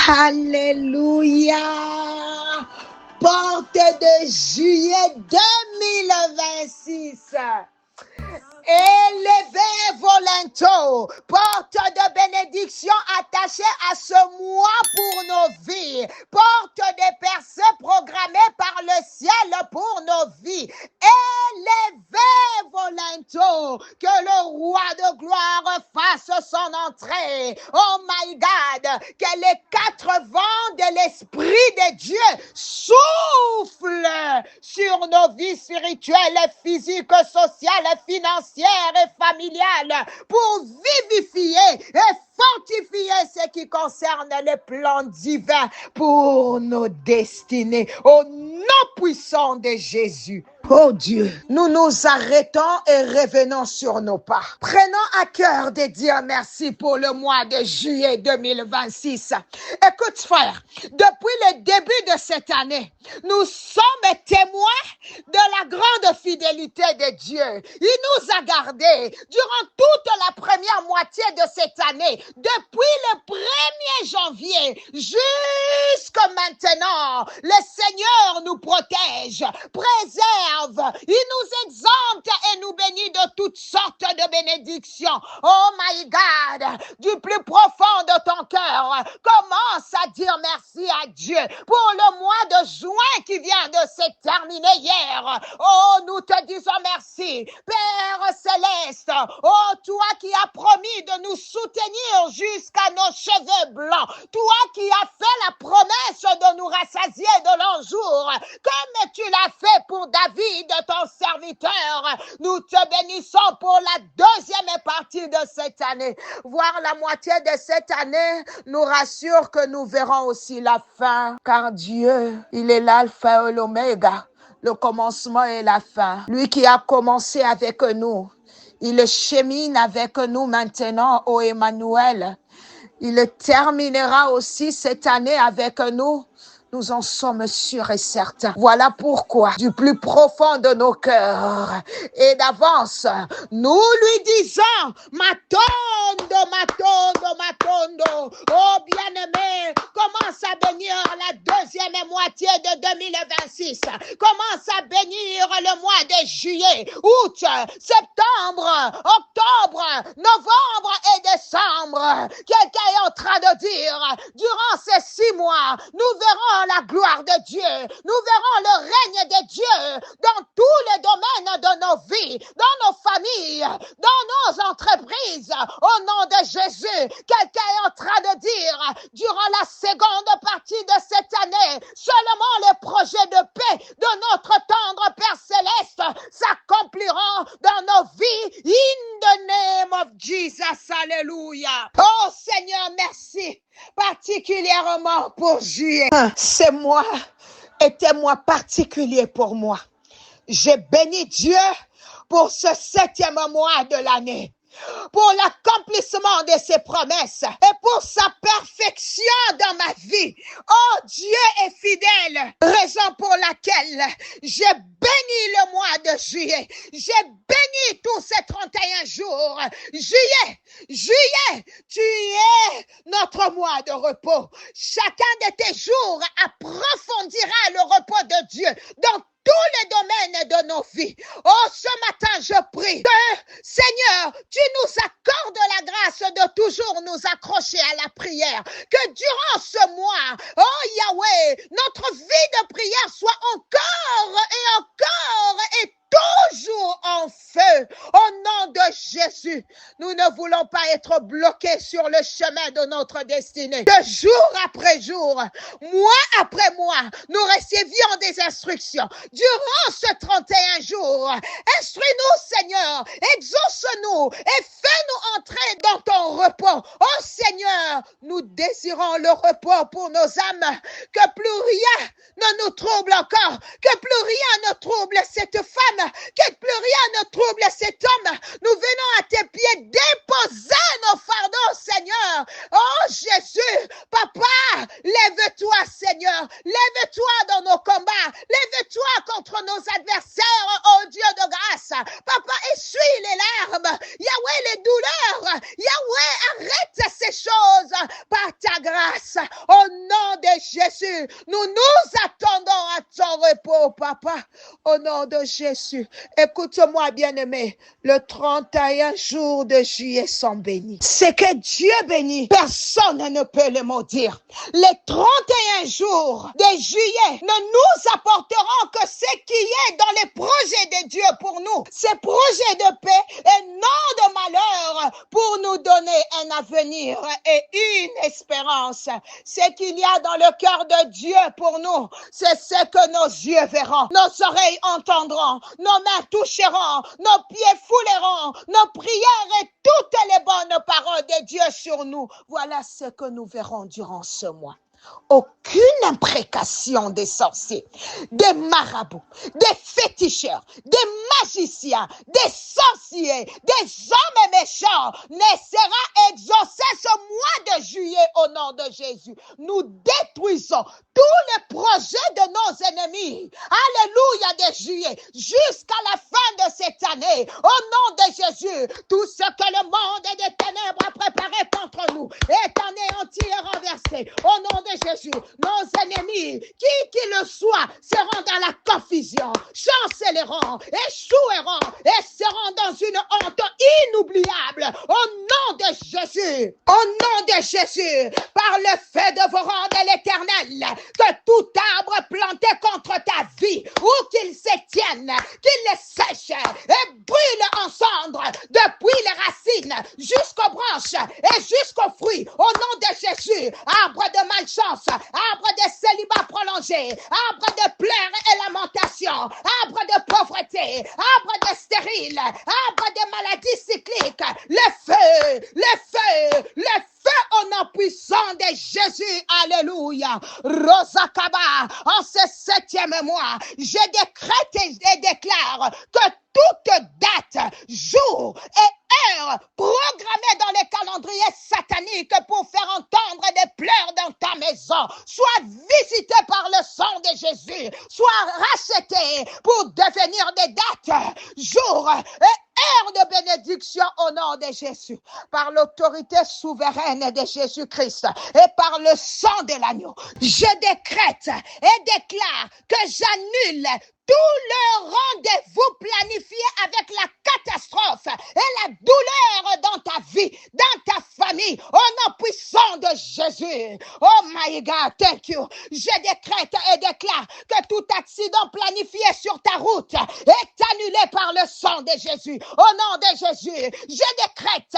Alléluia. Porte de juillet 2026. Élevé volonto, porte de bénédiction attachée à ce mois pour nos vies, porte des percées programmées par le ciel pour nos vies. Élevé volonto, que le roi de gloire fasse son entrée. Oh my God, que les quatre vents de l'Esprit de Dieu soufflent sur nos vies spirituelles, physiques, sociales, financières et familiales pour vivifier et fortifier ce qui concerne les plans divins pour nos destinées. Au nom puissant de Jésus. Oh Dieu, nous nous arrêtons et revenons sur nos pas. Prenons à cœur de dire merci pour le mois de juillet 2026. Écoute frère, depuis le début de cette année, nous sommes témoins de la grande fidélité de Dieu. Il nous a gardés durant toute la première moitié de cette année, depuis le 1er janvier jusqu'à maintenant. Le Seigneur nous protège, préserve. Il nous exempte et nous bénit de toutes sortes de bénédictions. Oh my God, du plus profond de ton cœur, commence à dire merci à Dieu pour le mois de juin qui vient de se terminer hier. Oh, nous te disons merci, Père Céleste. Oh, toi qui as promis de nous soutenir jusqu'à nos cheveux blancs. Toi qui as fait la promesse de nous rassasier de longs jours, comme tu l'as fait pour David, ton serviteur. Nous te bénissons pour la deuxième partie de cette année. Voir la moitié de cette année nous rassure que nous verrons aussi la fin, car Dieu, il est l'alpha et l'oméga, le commencement et la fin. Lui qui a commencé avec nous, il chemine avec nous maintenant, ô Emmanuel. Il terminera aussi cette année avec nous. Nous en sommes sûrs et certains. Voilà pourquoi, du plus profond de nos cœurs et d'avance, nous lui disons, Matondo, Matondo, Matondo. Oh bien-aimé, commence à bénir la deuxième moitié de 2026. Commence à bénir le mois de juillet, août, septembre, octobre, novembre et décembre. Quelqu'un est en train de dire, durant ces 6 mois, nous verrons la gloire de Dieu. Nous verrons le règne de Dieu dans tous les domaines de nos vies, dans nos familles, dans nos entreprises. Au nom de Jésus, quelqu'un est en train de dire, durant la seconde partie de cette année, seulement les projets de paix de notre tendre Père Céleste s'accompliront dans nos vies. In the name of Jesus, alléluia. Oh Seigneur, merci particulièrement pour juillet. Ce mois était un mois particulier pour moi. J'ai béni Dieu pour ce 7e mois de l'année, pour l'accomplissement de ses promesses et pour sa perfection dans ma vie. Oh, Dieu est fidèle, raison pour laquelle j'ai béni le mois de juillet. J'ai béni tous ces 31 jours. Juillet, tu es notre mois de repos. Chacun de tes jours approfondira le repos de Dieu dans tous les domaines de nos vies. Oh, ce matin, je prie que, Seigneur, tu nous accordes la grâce de toujours nous accrocher à la prière. Que durant ce mois, oh Yahweh, notre vie de prière soit encore et toujours en feu. Au nom de Jésus, nous ne voulons pas être bloqués sur le chemin de notre destinée. Que jour après jour, mois après mois, nous recevions des instructions. Durant ce 31 jours, instruis-nous, Seigneur, exauce-nous et fais-nous entrer dans ton repos. Oh Seigneur, nous désirons le repos pour nos âmes. Que plus rien ne nous trouble encore. Que plus rien ne trouble cette femme. Que plus rien ne trouble cet homme. Nous venons à tes pieds déposer nos fardeaux, Seigneur. Oh Jésus, Papa, lève-toi, Seigneur. Lève-toi dans nos combats. Lève-toi contre nos adversaires, oh Dieu de grâce. Papa, essuie les larmes. Yahweh, les douleurs. Yahweh, arrête ces choses par ta grâce. Au nom de Jésus, nous nous attendons à ton repos, Papa. Au nom de Jésus, écoute-moi, bien-aimé. Le 31 jours de juillet sont bénis. C'est que Dieu bénit. Personne ne peut le maudire. Les 31 jours de juillet ne nous apporteront que ce qui est dans les projets de Dieu pour nous. Ces projets de paix et non de malheur pour nous donner un avenir et une espérance. Ce qu'il y a dans le cœur de Dieu pour nous, c'est ce que nos yeux verront, nos oreilles entendront, nos mains toucheront, nos pieds fouleront, nos prières et toutes les bonnes paroles de Dieu sur nous. Voilà ce que nous verrons durant ce mois. Aucune imprécation des sorciers, des marabouts, des féticheurs, des magiciens, des sorciers, des hommes méchants ne sera exaucé ce mois de juillet au nom de Jésus. Nous détruisons tous les projets de nos ennemis. Alléluia de juillet jusqu'à la fin de cette année. Au nom de Jésus, tout ce que le monde des ténèbres a préparé contre nous est anéanti et renversé. Au nom de Jésus, nos ennemis, qui le soit, seront dans la confusion, chancelleront, échoueront et seront dans une honte inoubliable. Au nom de Jésus, au nom de Jésus, par le feu dévorant de l'Éternel, que tout arbre planté contre ta vie, où qu'il se tienne, qu'il les sèche et brûle en cendres, depuis les racines jusqu'aux branches et jusqu'aux fruits. Au nom de Jésus, arbre de malchance, arbre de célibat prolongé, arbre de pleurs et lamentations, arbre de pauvreté, arbre de stérile, arbre de maladies cycliques, le feu, le feu, le feu au nom puissant de Jésus. Alléluia. Rosakaba, en ce 7e mois, je décrète et déclare que toute date, jour et heure programmée dans les calendriers sataniques pour faire entendre des pleurs dans ta maison soit visitée par le sang de Jésus, soit rachetée pour devenir des dates, jours et heures de bénédiction au nom de Jésus, par l'autorité souveraine de Jésus-Christ et par le sang de l'agneau. Je décrète et déclare que j'annule tout le rendez-vous planifié avec la catastrophe et la douleur dans ta vie, dans ta famille, au nom puissant de Jésus. Oh my God, thank you. Je décrète et déclare que tout accident planifié sur ta route est annulé par le sang de Jésus. Au nom de Jésus, je décrète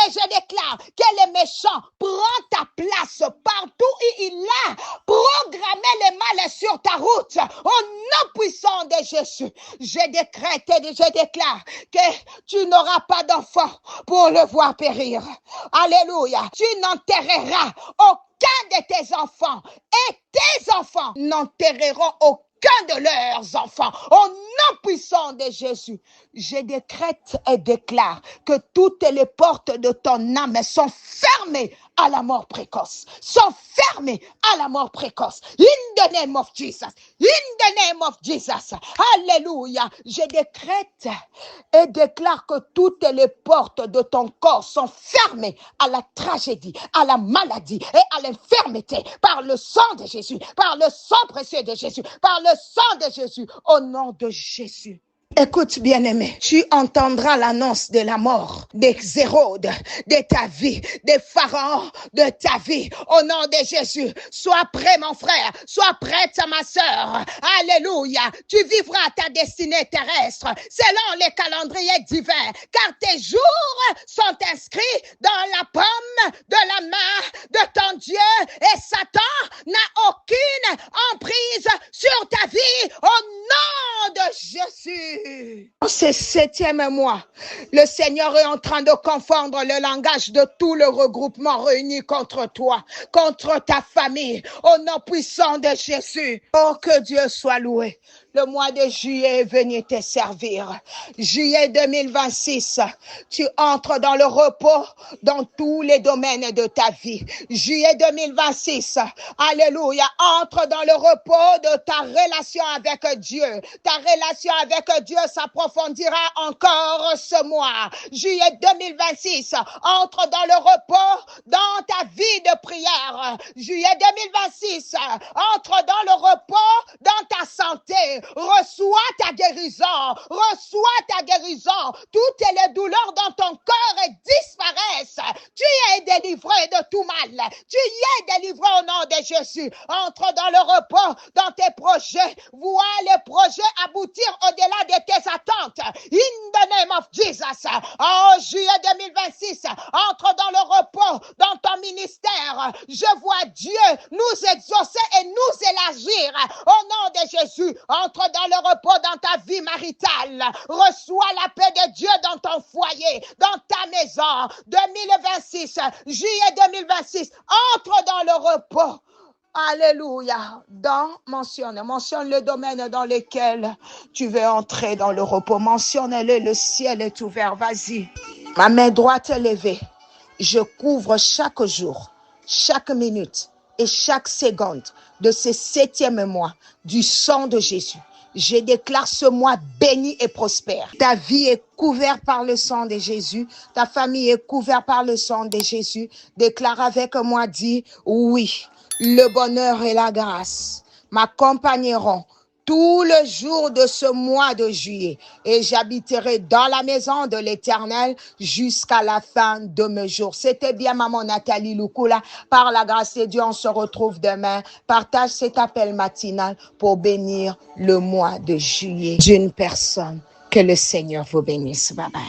et je déclare que les méchants prennent ta place partout où il a programmé le mal sur ta route. Au nom puissant de Jésus, je décrète et je déclare que tu n'auras pas d'enfant pour le voir périr. Alléluia. Tu n'enterreras aucun de tes enfants et tes enfants n'enterreront aucun de leurs enfants. Au nom puissant de Jésus, je décrète et déclare que toutes les portes de ton âme sont fermées à la mort précoce. Sont fermées à la mort précoce. In the name of Jesus. In the name of Jesus. Alléluia. Je décrète et déclare que toutes les portes de ton corps sont fermées à la tragédie, à la maladie et à l'infirmité par le sang de Jésus, par le sang précieux de Jésus, par le sang de Jésus, au nom de Jésus. Écoute, bien-aimé, tu entendras l'annonce de la mort des Hérode, de ta vie, des pharaons, de ta vie. Au nom de Jésus, sois prêt, mon frère, sois prête, ma sœur. Alléluia. Tu vivras ta destinée terrestre selon les calendriers divins, car tes jours sont inscrits dans la paume de la main de ton Dieu, et Satan n'a aucune emprise sur ta vie au nom de Jésus. En ce 7e mois, le Seigneur est en train de confondre le langage de tout le regroupement réuni contre toi, contre ta famille, au nom puissant de Jésus. Oh, que Dieu soit loué. Le mois de juillet est venu te servir. Juillet 2026, tu entres dans le repos dans tous les domaines de ta vie. Juillet 2026, alléluia, entre dans le repos de ta relation avec Dieu. Ta relation avec Dieu s'approfondira encore ce mois. Juillet 2026, entre dans le repos dans ta vie de prière. Juillet 2026, entre dans le repos dans ta santé. Reçois ta guérison. Reçois ta guérison. Toutes les douleurs dans ton corps disparaissent. Tu es délivré de tout mal. Tu y es délivré au nom de Jésus. Entre dans le repos, dans tes projets. Vois les projets aboutir au-delà de tes attentes. In the name of Jesus. En juillet 2026, entre dans le repos, dans ton ministère. Je vois Dieu nous exaucer et nous élargir. Au nom de Jésus, entre dans le repos dans ta vie maritale. Reçois la paix de Dieu dans ton foyer, dans ta maison. 2026, juillet 2026, entre dans le repos. Alléluia. Mentionne le domaine dans lequel tu veux entrer dans le repos. Mentionne-le, le ciel est ouvert. Vas-y. Ma main droite est levée. Je couvre chaque jour, chaque minute et chaque seconde de ce 7e mois du sang de Jésus. Je déclare ce mois béni et prospère. Ta vie est couverte par le sang de Jésus. Ta famille est couverte par le sang de Jésus. Déclare avec moi, dis oui. Le bonheur et la grâce m'accompagneront tout le jour de ce mois de juillet et j'habiterai dans la maison de l'Éternel jusqu'à la fin de mes jours. C'était bien maman Nathalie Lukula. Par la grâce de Dieu, on se retrouve demain. Partage cet appel matinal pour bénir le mois de juillet d'une personne. Que le Seigneur vous bénisse. Bye bye.